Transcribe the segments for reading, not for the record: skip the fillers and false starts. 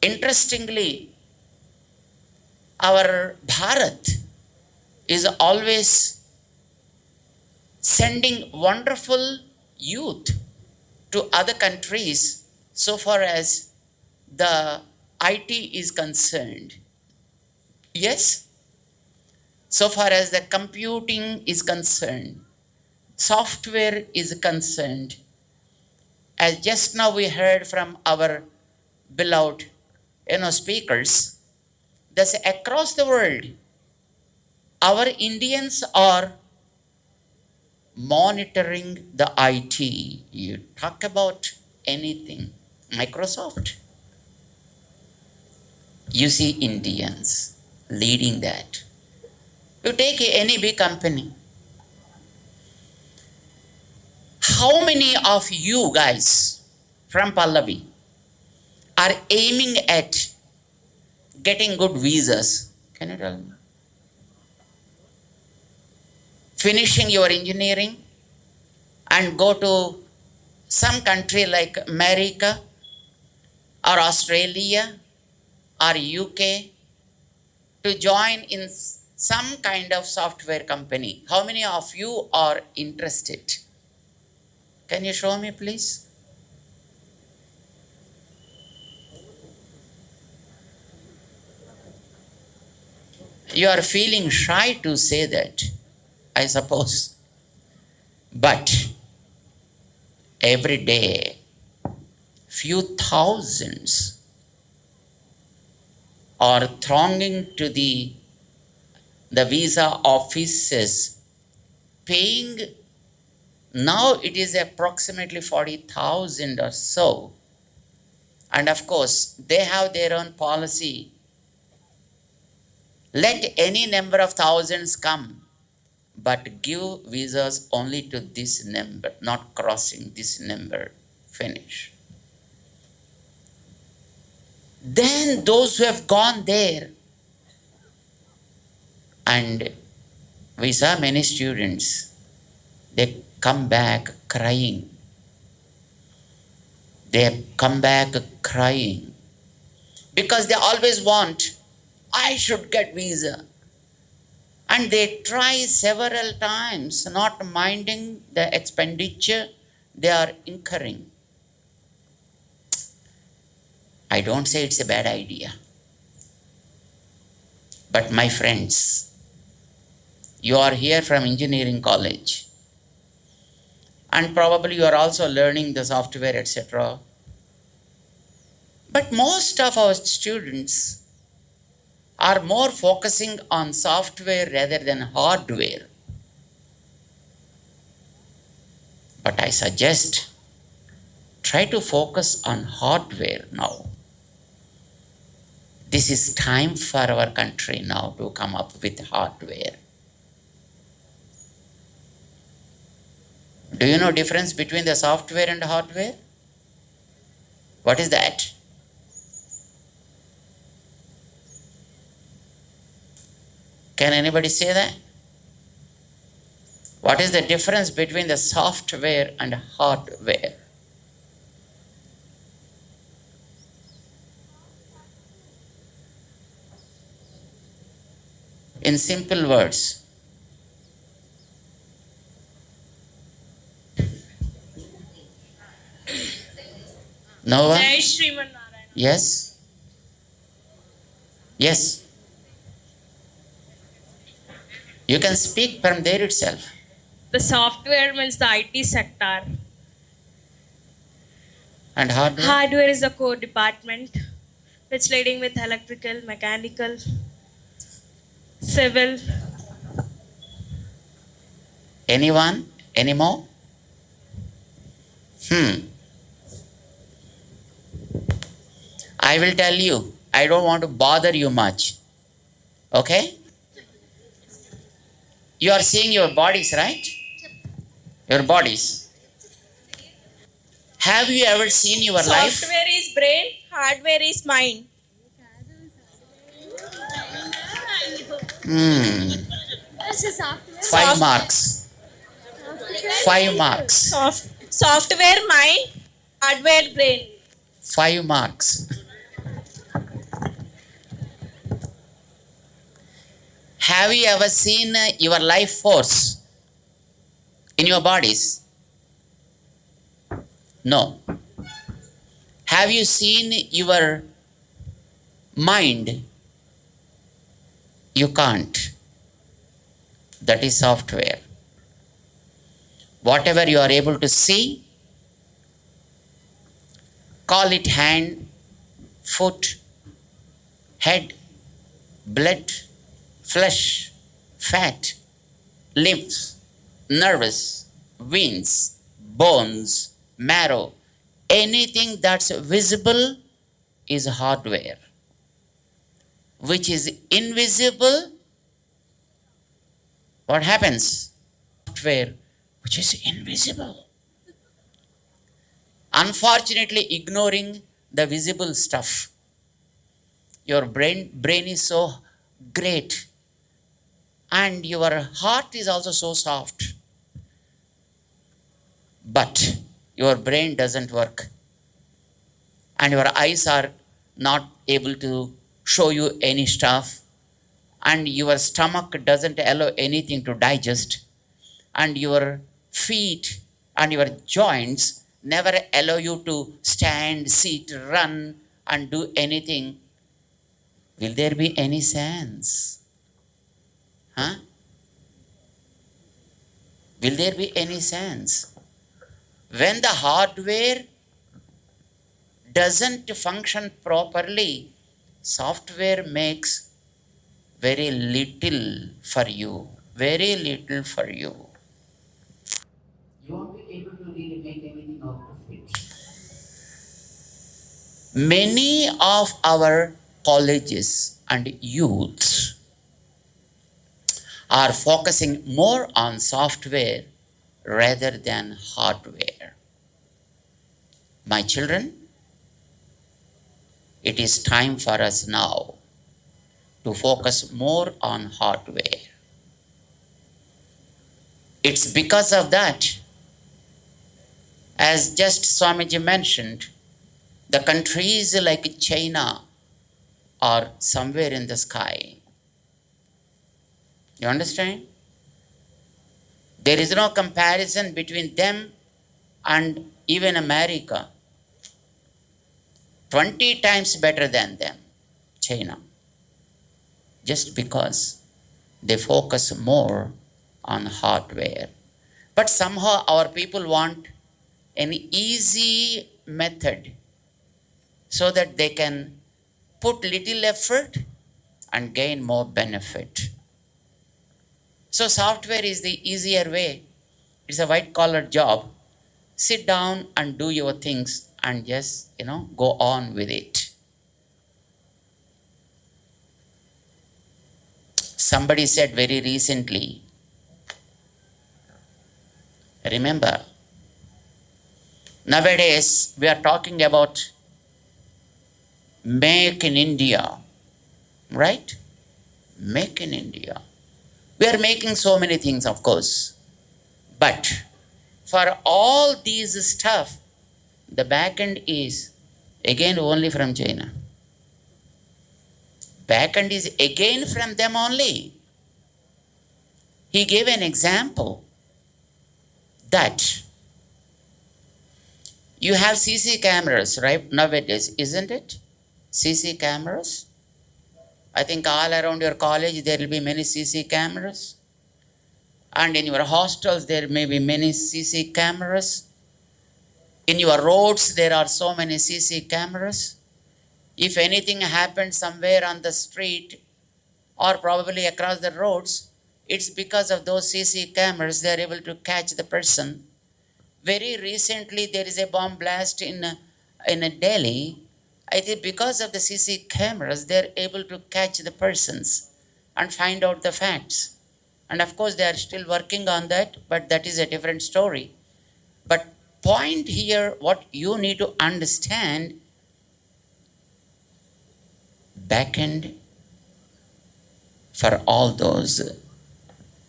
Interestingly, our Bharat is always sending wonderful youth to other countries so far as the IT is concerned. Yes? So far as the computing is concerned, software is concerned. As just now we heard from our beloved speakers, thus across the world, our Indians are monitoring the IT. You talk about anything, Microsoft, you see Indians leading that. You take any big company. How many of you guys from Pallavi are aiming at getting good visas? Can you tell me? Finishing your engineering and go to some country like America or Australia or UK to join in some kind of software company. How many of you are interested? Can you show me, please? You are feeling shy to say that, I suppose. But every day, few thousands are thronging to the visa offices, paying. Now it is approximately 40,000 or so. And of course, they have their own policy. Let any number of thousands come, but give visas only to this number, not crossing this number. Finish. Then those who have gone there, and we saw many students, they come back crying. They come back crying because they always want, I should get visa. And they try several times, not minding the expenditure they are incurring. I don't say it's a bad idea. But my friends, you are here from engineering college. And probably you are also learning the software, etc. But most of our students are more focusing on software rather than hardware. But I suggest, try to focus on hardware now. This is time for our country now to come up with hardware. Do you know difference between the software and hardware? What is that? Can anybody say that? What is the difference between the software and hardware? In simple words. No one? Yes? Yes. You can speak from there itself. The software means the IT sector. And hardware? Hardware is the core department which leading with electrical, mechanical, civil. Anyone? Any more? I will tell you. I don't want to bother you much. Okay? You are seeing your bodies, right? Your bodies. Have you ever seen your life? Software is brain, hardware is mind. Five marks. 5 marks. Software mind, hardware brain. 5 marks. Have you ever seen your life force in your bodies? No. Have you seen your mind? You can't. That is software. Whatever you are able to see, call it hand, foot, head, blood, flesh, fat, limbs, nerves, veins, bones, marrow, anything that's visible is hardware. Which is invisible, what happens? Software which is invisible. Unfortunately, ignoring the visible stuff. Your brain is so great, and your heart is also so soft. But your brain doesn't work, and your eyes are not able to show you any stuff, and your stomach doesn't allow anything to digest, and your feet and your joints never allow you to stand, sit, run, and do anything. Will there be any sense? Huh? Will there be any sense? When the hardware doesn't function properly, software makes very little for you. Very little for you. You won't be able to really make anything out of it. Many of our colleges and youths are focusing more on software rather than hardware. My children, it is time for us now to focus more on hardware. It's because of that, as just Swamiji mentioned, the countries like China are somewhere in the sky. You understand? There is no comparison between them and even America. 20 times better than them, China. Just because they focus more on hardware. But somehow our people want an easy method so that they can put little effort and gain more benefit. So software is the easier way. It's a white collar job. Sit down and do your things and just, go on with it. Somebody said very recently, remember, nowadays we are talking about make in India, right? Make in India. We are making so many things, of course. But for all these stuff, the back end is again only from China. Back end is again from them only. He gave an example that you have CC cameras, right? Nowadays, isn't it? CC cameras. I think all around your college there will be many CC cameras. And in your hostels there may be many CC cameras. In your roads there are so many CC cameras. If anything happens somewhere on the street or probably across the roads, it's because of those CC cameras they are able to catch the person. Very recently there is a bomb blast in Delhi. I think because of the CC cameras, they're able to catch the persons and find out the facts. And of course, they are still working on that, but that is a different story. But point here, what you need to understand, backend for all those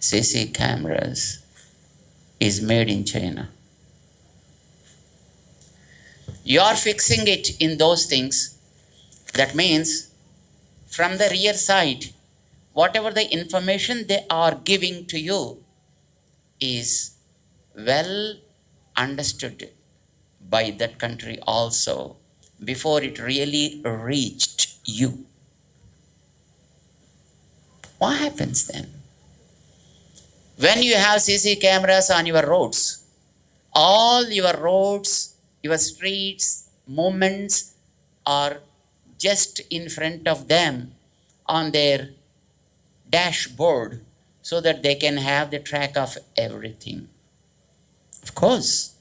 CC cameras is made in China. You are fixing it in those things. That means from the rear side, whatever the information they are giving to you is well understood by that country also before it really reached you. What happens then? When you have CC cameras on your roads, all your roads, your streets, movements are just in front of them on their dashboard so that they can have the track of everything. Of course,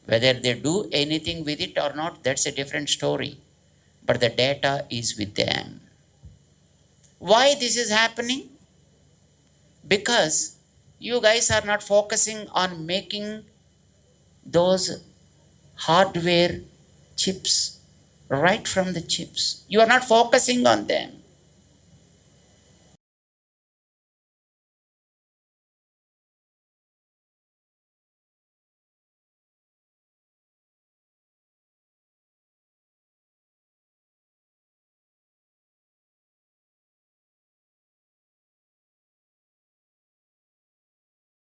whether they do anything with it or not, that's a different story. But the data is with them. Why this is happening? Because you guys are not focusing on making those hardware chips right from the chips. You are not focusing on them.